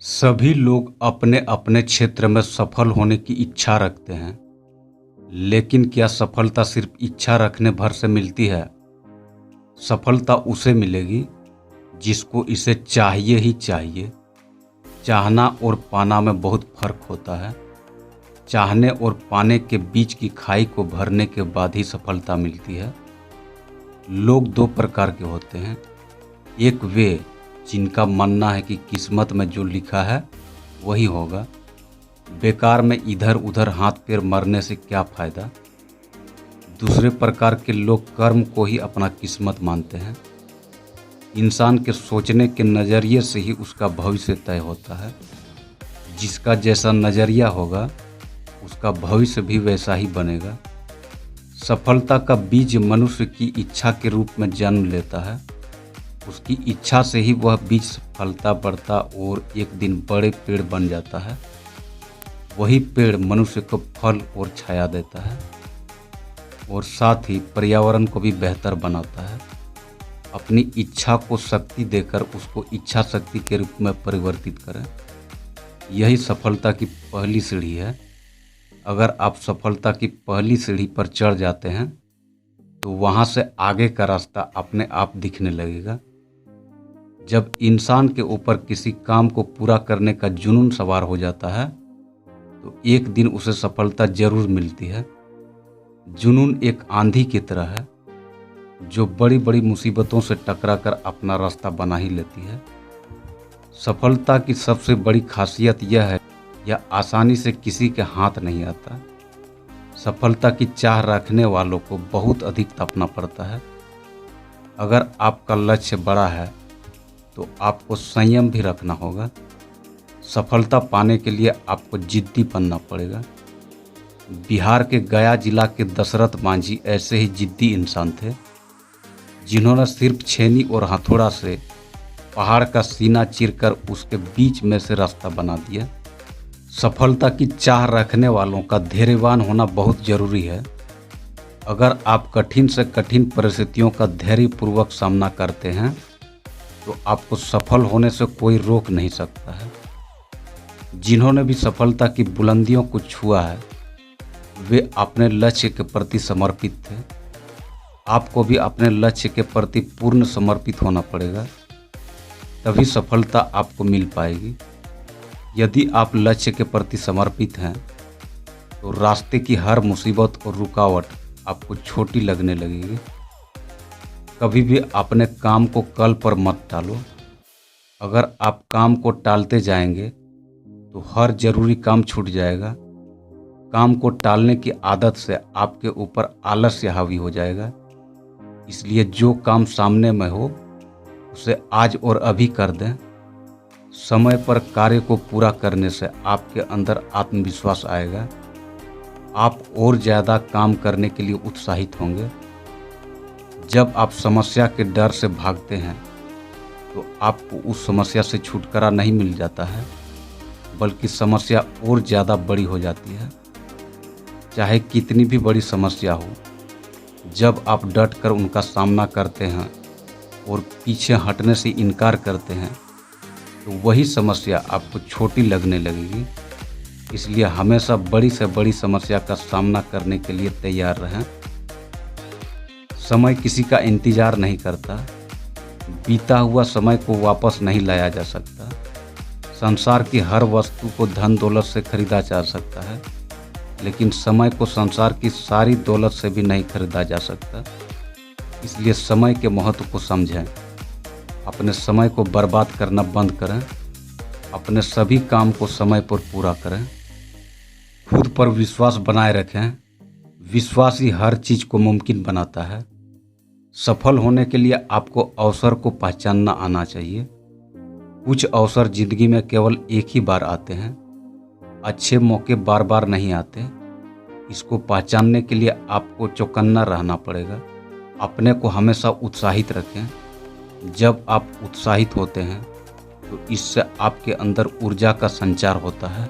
सभी लोग अपने अपने क्षेत्र में सफल होने की इच्छा रखते हैं, लेकिन क्या सफलता सिर्फ इच्छा रखने भर से मिलती है? सफलता उसे मिलेगी जिसको इसे चाहिए ही चाहिए। चाहना और पाना में बहुत फर्क होता है। चाहने और पाने के बीच की खाई को भरने के बाद ही सफलता मिलती है। लोग दो प्रकार के होते हैं। एक वे जिनका मानना है कि किस्मत में जो लिखा है वही होगा, बेकार में इधर उधर हाथ पैर मरने से क्या फ़ायदा। दूसरे प्रकार के लोग कर्म को ही अपना किस्मत मानते हैं। इंसान के सोचने के नज़रिए से ही उसका भविष्य तय होता है। जिसका जैसा नज़रिया होगा उसका भविष्य भी वैसा ही बनेगा। सफलता का बीज मनुष्य की इच्छा के रूप में जन्म लेता है। उसकी इच्छा से ही वह बीज फलता बढ़ता और एक दिन बड़े पेड़ बन जाता है। वही पेड़ मनुष्य को फल और छाया देता है और साथ ही पर्यावरण को भी बेहतर बनाता है। अपनी इच्छा को शक्ति देकर उसको इच्छा शक्ति के रूप में परिवर्तित करें। यही सफलता की पहली सीढ़ी है। अगर आप सफलता की पहली सीढ़ी पर चढ़ जाते हैं तो वहाँ से आगे का रास्ता अपने आप दिखने लगेगा। जब इंसान के ऊपर किसी काम को पूरा करने का जुनून सवार हो जाता है तो एक दिन उसे सफलता जरूर मिलती है। जुनून एक आंधी की तरह है जो बड़ी बड़ी मुसीबतों से टकराकर अपना रास्ता बना ही लेती है। सफलता की सबसे बड़ी खासियत यह है, यह आसानी से किसी के हाथ नहीं आता। सफलता की चाह रखने वालों को बहुत अधिक तपना पड़ता है। अगर आपका लक्ष्य बड़ा है तो आपको संयम भी रखना होगा। सफलता पाने के लिए आपको जिद्दी बनना पड़ेगा। बिहार के गया जिला के दशरथ मांझी ऐसे ही जिद्दी इंसान थे, जिन्होंने सिर्फ छेनी और हथौड़ा से पहाड़ का सीना चीरकर उसके बीच में से रास्ता बना दिया। सफलता की चाह रखने वालों का धैर्यवान होना बहुत जरूरी है। अगर आप कठिन से कठिन परिस्थितियों का धैर्यपूर्वक सामना करते हैं तो आपको सफल होने से कोई रोक नहीं सकता है। जिन्होंने भी सफलता की बुलंदियों को छुआ है वे अपने लक्ष्य के प्रति समर्पित थे। आपको भी अपने लक्ष्य के प्रति पूर्ण समर्पित होना पड़ेगा, तभी सफलता आपको मिल पाएगी। यदि आप लक्ष्य के प्रति समर्पित हैं तो रास्ते की हर मुसीबत और रुकावट आपको छोटी लगने लगेगी। कभी भी अपने काम को कल पर मत टालो। अगर आप काम को टालते जाएंगे तो हर जरूरी काम छूट जाएगा। काम को टालने की आदत से आपके ऊपर आलस्य हावी हो जाएगा। इसलिए जो काम सामने में हो उसे आज और अभी कर दें। समय पर कार्य को पूरा करने से आपके अंदर आत्मविश्वास आएगा। आप और ज़्यादा काम करने के लिए उत्साहित होंगे। जब आप समस्या के डर से भागते हैं तो आपको उस समस्या से छुटकारा नहीं मिल जाता है, बल्कि समस्या और ज़्यादा बड़ी हो जाती है। चाहे कितनी भी बड़ी समस्या हो, जब आप डट कर उनका सामना करते हैं और पीछे हटने से इनकार करते हैं तो वही समस्या आपको छोटी लगने लगेगी। इसलिए हमेशा बड़ी से बड़ी समस्या का सामना करने के लिए तैयार रहें। समय किसी का इंतज़ार नहीं करता। बीता हुआ समय को वापस नहीं लाया जा सकता। संसार की हर वस्तु को धन दौलत से खरीदा जा सकता है, लेकिन समय को संसार की सारी दौलत से भी नहीं खरीदा जा सकता। इसलिए समय के महत्व को समझें। अपने समय को बर्बाद करना बंद करें। अपने सभी काम को समय पर पूरा करें। खुद पर विश्वास बनाए रखें। विश्वास ही हर चीज़ को मुमकिन बनाता है। सफल होने के लिए आपको अवसर को पहचानना आना चाहिए। कुछ अवसर जिंदगी में केवल एक ही बार आते हैं। अच्छे मौके बार बार नहीं आते। इसको पहचानने के लिए आपको चौकन्ना रहना पड़ेगा। अपने को हमेशा उत्साहित रखें। जब आप उत्साहित होते हैं तो इससे आपके अंदर ऊर्जा का संचार होता है।